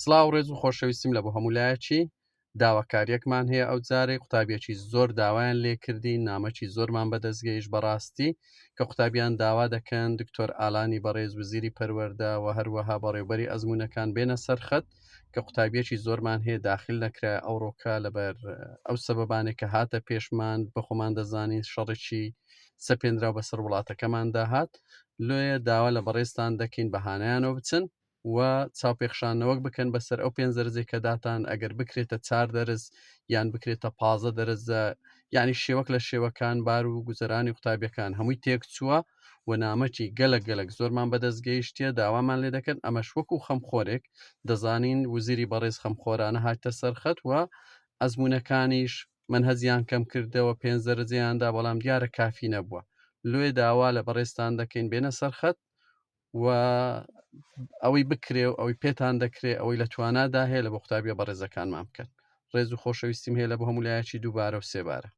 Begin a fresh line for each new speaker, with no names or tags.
سڵاو ڕێز و خۆشەویستیم لە بۆ هەمولایەکی داواکاریەکمان هەیە ئەو جارێ قوتابیەکی زۆر داوایان لێکردی نامەکی زۆرمان بەدەستگەیشت بەڕاستی کە قوتابیان داوا دەکەن دکتۆر ئالانی بەڕێز وزیری پەروەردە و هەروەها بەڕێوەبەری ئەزمونونەکان بێنە سەرخەت کە قوتابیەکی زۆرمان هەیە داخل نەکرا ئەوڕۆکە لەبەر ئەو سەبەبانێک کە هاتە پێشمان بەخۆمان دەزانین شەڕێکی سەپێنراو بەسەر وڵاتەکەماندا هات لێیە داوا لە بەڕێستان دەکەین بەهانەیانەوە بچن و چاوپێخشانەوەک بکەن بەسەر ئەو 5 دەرزێک کە داتان ئەگەر بکرێتە 4 دەرز یان بکرێتە 15 دەرزە ینی شێوەک لە شێوەکان بار و گوزەرانی قوتابیەکان هەمووی تێک چووە و نامەکی گەلک زۆرمان بەدەستگەیشتە داوامان لێ دەکەن ئەمەش وەکو خەمخۆرێک دەزانین وزیری بەڕێز خەمخۆرانە هاتە سەرخەت و ئەزمونونەکانیش منهەزیان کەم کردەوە 5 دەرزیاندا بەڵام دیارە کافی نەبووە لێ داوا لە بەڕێستان دەکەین بێنە سەرخەت و ئەوەی بکرێ و ئەوەی پێتان دەکرێت ئەوەی لە توانادا هەیە لە بۆ قوتابیە بەڕێزەکانمان بکەن ڕێز و خۆشەویستیم هەیە لە بۆ هەمولایەکی دووبارە و سێبارە